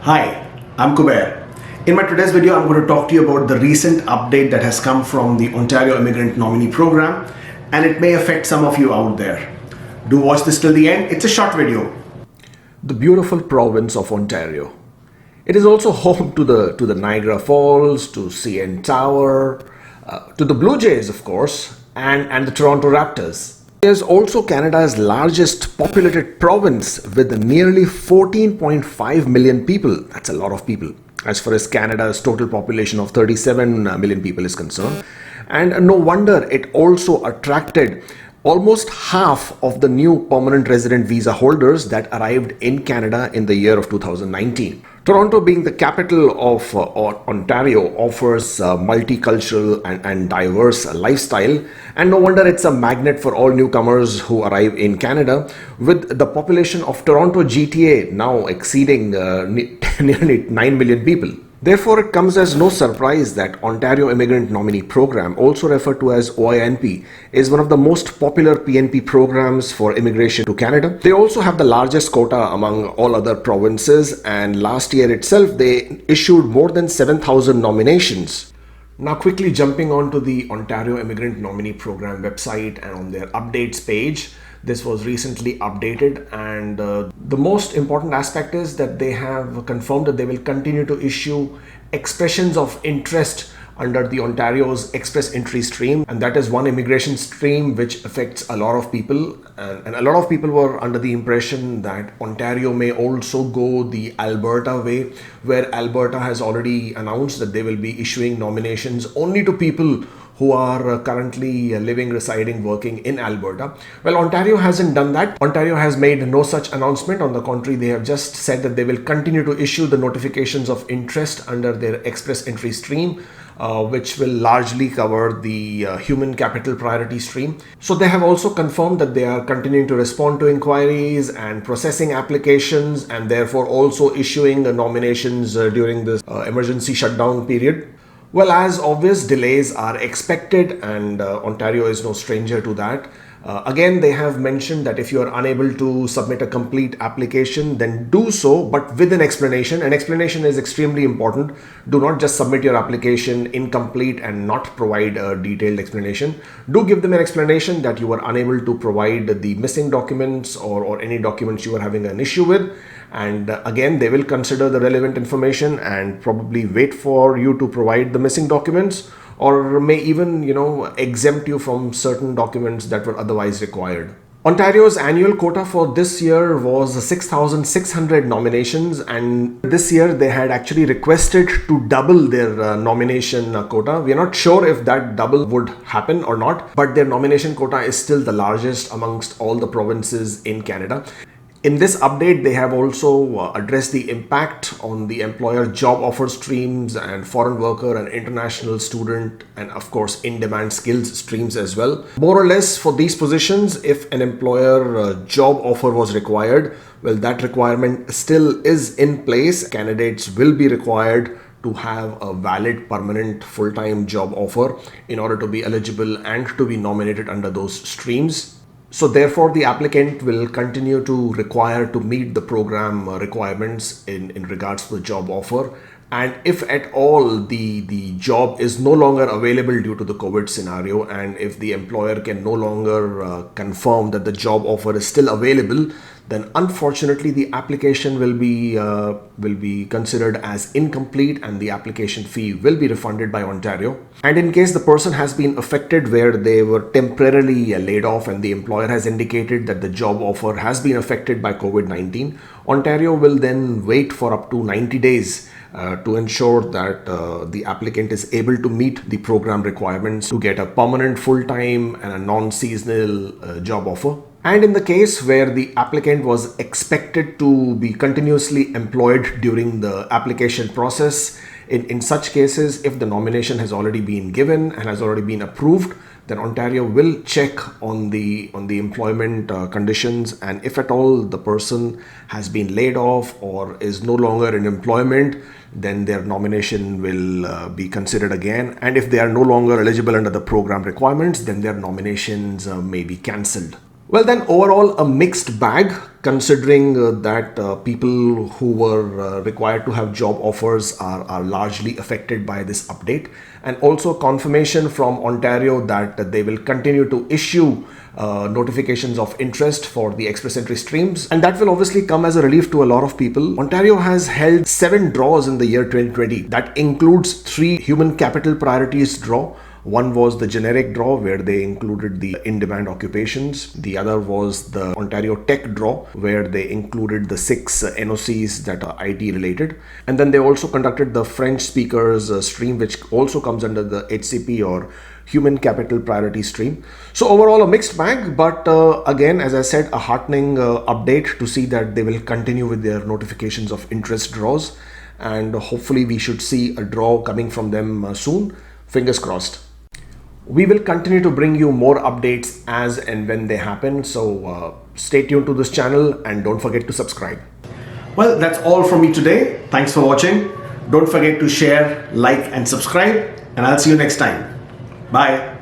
Hi, I'm Kubeir. In my today's video, I'm going to talk to you about the recent update that has come from the Ontario Immigrant Nominee Program, and it may affect some of you out there. Do watch this till the end. It's a short video. The beautiful province of Ontario. It is also home to the Niagara Falls, to CN Tower, to the Blue Jays, of course, and the Toronto Raptors. It is also Canada's largest populated province with nearly 14.5 million people. That's a lot of people as far as Canada's total population of 37 million people is concerned. And no wonder it also attracted almost half of the new permanent resident visa holders that arrived in Canada in the year of 2019. Toronto, being the capital of Ontario, offers multicultural and diverse lifestyle, and no wonder it's a magnet for all newcomers who arrive in Canada, with the population of Toronto GTA now exceeding nearly 9 million people. Therefore, it comes as no surprise that Ontario Immigrant Nominee Program, also referred to as OINP, is one of the most popular PNP programs for immigration to Canada. They also have the largest quota among all other provinces, and last year itself they issued more than 7,000 nominations. Now, quickly jumping onto the Ontario Immigrant Nominee Program website and on their updates page. This was recently updated, and the most important aspect is that they have confirmed that they will continue to issue expressions of interest under the Ontario's express entry stream, and that is one immigration stream which affects a lot of people, and a lot of people were under the impression that Ontario may also go the Alberta way, where Alberta has already announced that they will be issuing nominations only to people who are currently living, residing, working in Alberta. Well, Ontario hasn't done that. Ontario has made no such announcement. On the contrary, they have just said that they will continue to issue the notifications of interest under their express entry stream, which will largely cover the human capital priority stream. So they have also confirmed that they are continuing to respond to inquiries and processing applications, and therefore also issuing the nominations during this emergency shutdown period. Well, as obvious, delays are expected, and Ontario is no stranger to that. Again, they have mentioned that if you are unable to submit a complete application, then do so, but with an explanation. An explanation is extremely important. Do not just submit your application incomplete and not provide a detailed explanation. Do give them an explanation that you are unable to provide the missing documents or any documents you are having an issue with. And again, they will consider the relevant information and probably wait for you to provide the missing documents, or may even, exempt you from certain documents that were otherwise required. Ontario's annual quota for this year was 6,600 nominations, and this year they had actually requested to double their nomination quota. We are not sure if that double would happen or not, but their nomination quota is still the largest amongst all the provinces in Canada. In this update, they have also addressed the impact on the employer job offer streams and foreign worker and international student, and of course in-demand skills streams as well. More or less for these positions, if an employer job offer was required, well, that requirement still is in place. Candidates will be required to have a valid permanent full-time job offer in order to be eligible and to be nominated under those streams. So therefore, the applicant will continue to require to meet the program requirements in regards to the job offer. And if at all the job is no longer available due to the COVID scenario, and if the employer can no longer confirm that the job offer is still available, then unfortunately the application will be considered as incomplete, and the application fee will be refunded by Ontario. And in case the person has been affected where they were temporarily laid off and the employer has indicated that the job offer has been affected by COVID-19, Ontario will then wait for up to 90 days to ensure that the applicant is able to meet the program requirements to get a permanent full-time and a non-seasonal job offer. And in the case where the applicant was expected to be continuously employed during the application process, in such cases, if the nomination has already been given and has already been approved, then Ontario will check on the employment conditions, and if at all the person has been laid off or is no longer in employment, then their nomination will be considered again. And if they are no longer eligible under the program requirements, then their nominations may be cancelled. Well, then overall a mixed bag, considering that people who were required to have job offers are largely affected by this update, and also confirmation from Ontario that they will continue to issue notifications of interest for the express entry streams, and that will obviously come as a relief to a lot of people. Ontario has held 7 draws in the year 2020. That includes 3 human capital priorities draw. One was the generic draw where they included the in-demand occupations. The other was the Ontario Tech draw where they included the 6 NOCs that are IT related. And then they also conducted the French speakers stream, which also comes under the HCP or Human Capital Priority stream. So overall a mixed bag, but again, as I said, a heartening update to see that they will continue with their notifications of interest draws, and hopefully we should see a draw coming from them soon. Fingers crossed. We will continue to bring you more updates as and when they happen, so stay tuned to this channel and don't forget to subscribe. Well, that's all from me today. Thanks for watching. Don't forget to share, like and subscribe, and I'll see you next time. Bye.